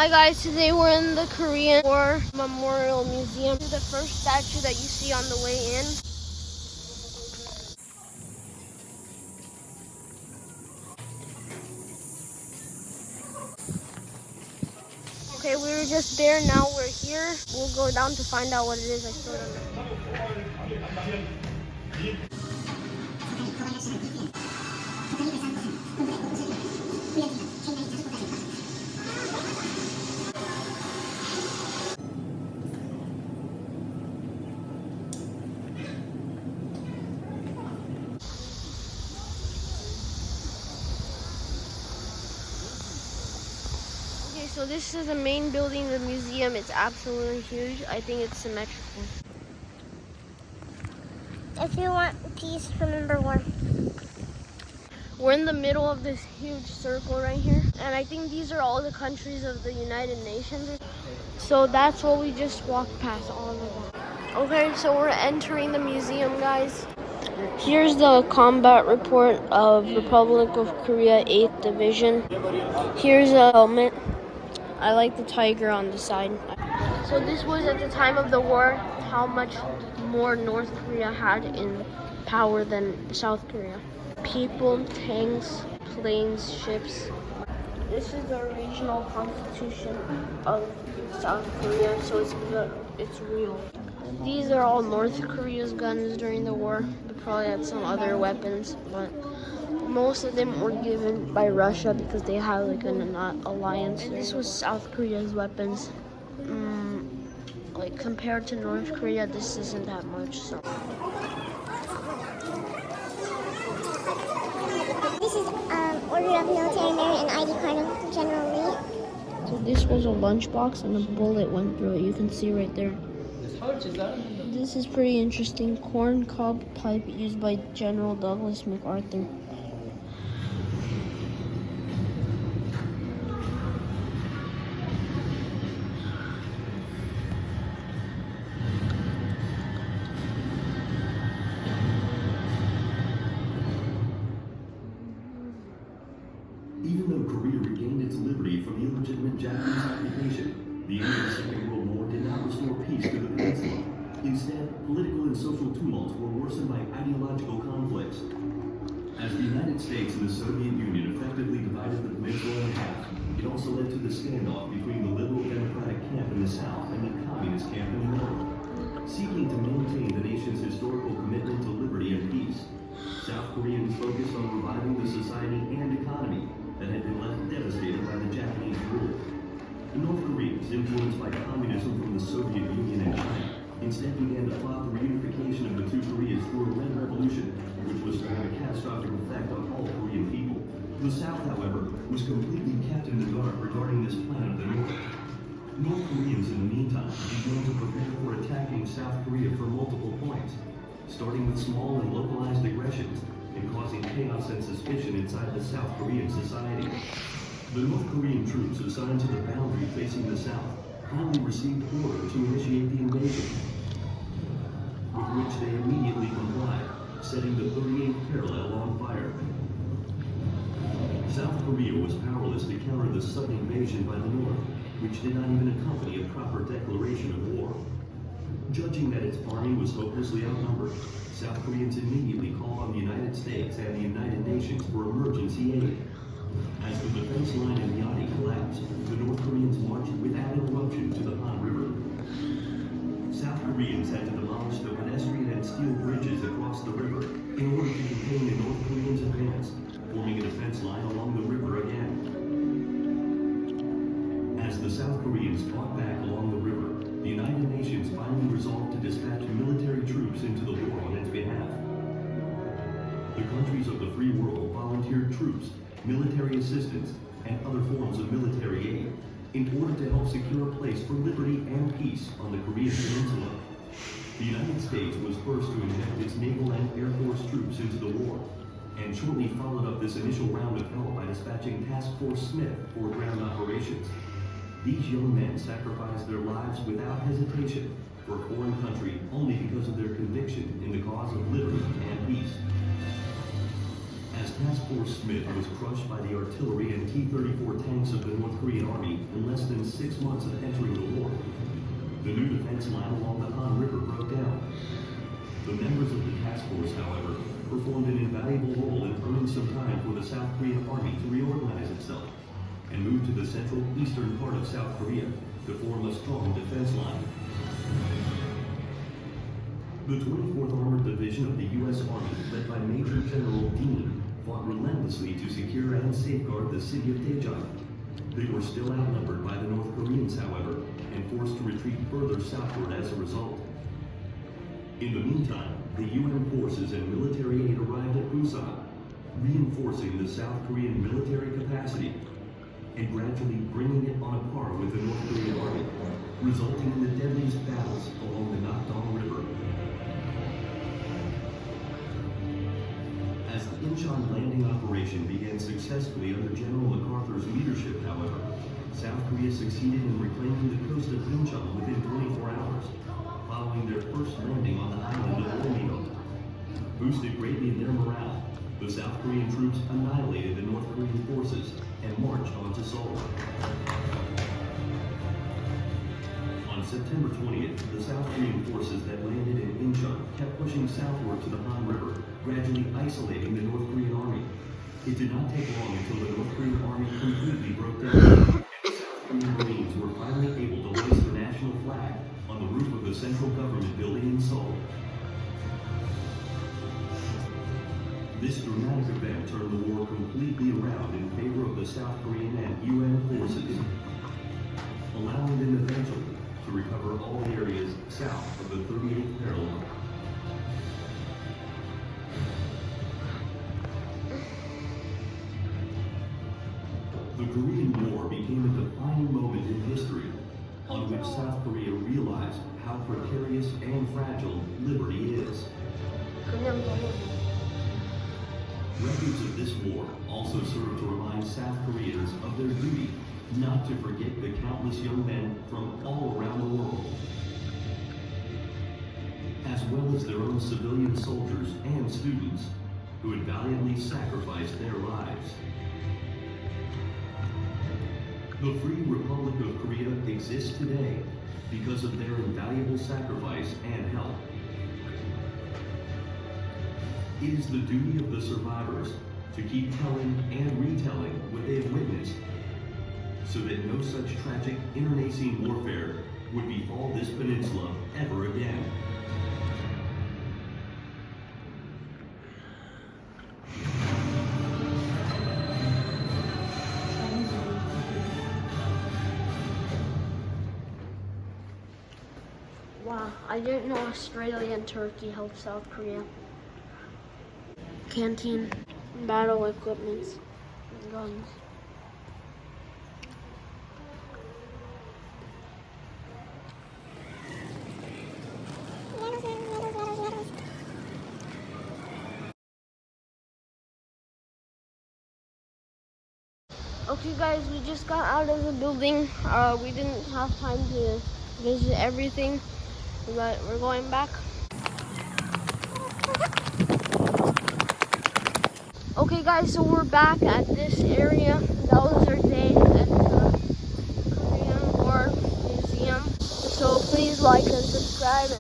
Hi guys, today we're in the Korean War Memorial Museum. This is the first statue that you see on the way in. Okay, we were just there, now we're here. We'll go down to find out what it is. I still don't Okay, so this is the main building of the museum. It's absolutely huge. I think it's symmetrical. If you want peace, remember war. We're in the middle of this huge circle right here. And I think these are all the countries of the United Nations. So that's what we just walked past, all of them. Okay, so we're entering the museum, guys. Here's the combat report of Republic of Korea 8th Division. Here's a helmet. I like the tiger on the side. So this was at the time of the war, how much more North Korea had in power than South Korea. People, tanks, planes, ships. This is the regional constitution of South Korea, so it's real. These are all North Korea's guns during the war. They probably had some other weapons, but most of them were given by Russia because they had like an alliance. And this was South Korea's weapons. Like compared to North Korea, this isn't that much. So This is Order of Military Merit and ID card of General Lee. So this was a lunchbox and a bullet went through it. You can see right there. This is pretty interesting. Corn cob pipe used by General Douglas MacArthur. Even though Korea regained its liberty from the illegitimate Japanese occupation, the end of the Second World War did not restore peace to the peninsula. Instead, political and social tumults were worsened by ideological conflicts. As the United States and the Soviet Union effectively divided the peninsula in half, it also led to the standoff between the liberal democratic camp in the south and the communist camp in the north. Seeking to maintain the nation's historical commitment to liberty and peace, South Koreans focused on reviving the society and economy that had been left devastated by the Japanese rule. The North Koreans, influenced by communism from the Soviet Union and China, instead began to plot the reunification of the two Koreas through a Red Revolution, which was to have a catastrophic effect on all Korean people. The South, however, was completely kept in the dark regarding this plan of the North. North Koreans, in the meantime, began to prepare for attacking South Korea from multiple points, starting with small and localized aggressions and causing chaos and suspicion inside the South Korean society. The North Korean troops assigned to the boundary facing the South finally received order to initiate the invasion, with which they immediately complied, setting the 38th parallel on fire. South Korea was powerless to counter the sudden invasion by the North, which did not even accompany a proper declaration of war. Judging that its army was hopelessly outnumbered, South Koreans immediately called on the United States and the United Nations for emergency aid. As the defense line in Yadi collapsed, the North Koreans marched without interruption to the Han River. South Koreans had to demolish the pedestrian and steel bridges across the river in order to contain the North Koreans' advance, forming a defense line along the river again. As the South Koreans fought back along the river, the United Nations finally resolved to dispatch military troops into the war on its behalf. The countries of the free world volunteered troops, military assistance, and other forms of military aid in order to help secure a place for liberty and peace on the Korean Peninsula. The United States was first to inject its naval and air force troops into the war, and shortly followed up this initial round of help by dispatching Task Force Smith for ground operations. These young men sacrificed their lives without hesitation for a foreign country only because of their conviction in the cause of liberty and peace. As Task Force Smith was crushed by the artillery and T-34 tanks of the North Korean Army in less than 6 months of entering the war, the new defense line along the Han River broke down. The members of the task force, however, performed an invaluable role in earning some time for the South Korean Army to reorganize itself and move to the central eastern part of South Korea to form a strong defense line. The 24th Armored Division of the U.S. Army, led by Major General Dean, fought relentlessly to secure and safeguard the city of Daejeon. They were still outnumbered by the North Koreans, however, and forced to retreat further southward as a result. In the meantime, the UN forces and military aid arrived at Busan, reinforcing the South Korean military capacity and gradually bringing it on a par with the North Korean army, resulting in the deadliest battles along the Nakdong River. As the Incheon landing operation began successfully under General MacArthur's leadership, however, South Korea succeeded in reclaiming the coast of Incheon within 24 hours, following their first landing on the island of Borneo. Boosted greatly in their morale, the South Korean troops annihilated the North Korean forces and marched on to Seoul. On September 20th, the South Korean forces that landed in Incheon kept pushing southward to the Han River, gradually isolating the North Korean army. It did not take long until the North Korean army completely broke down, and the South Korean Marines were finally able to hoist the national flag on the roof of the central government building in Seoul. This dramatic event turned the war completely around in favor of the South Korean and UN forces, allowing them eventually to recover all areas south of the 38th parallel. The Korean War became a defining moment in history, on which South Korea realized how precarious and fragile liberty is. Records of this war also serve to remind South Koreans of their duty not to forget the countless young men from all around the world, as well as their own civilian soldiers and students who had valiantly sacrificed their lives. The Free Republic of Korea exists today because of their invaluable sacrifice and help. It is the duty of the survivors to keep telling and retelling what they have witnessed, so that no such tragic internecine warfare would befall this peninsula ever again. Wow, I didn't know Australia and Turkey helped South Korea. Canteen, battle equipments, guns. Okay guys, we just got out of the building. We didn't have time to visit everything, but we're going back. Okay guys, so we're back at this area. That was our day at the Korean War Museum. So please like and subscribe.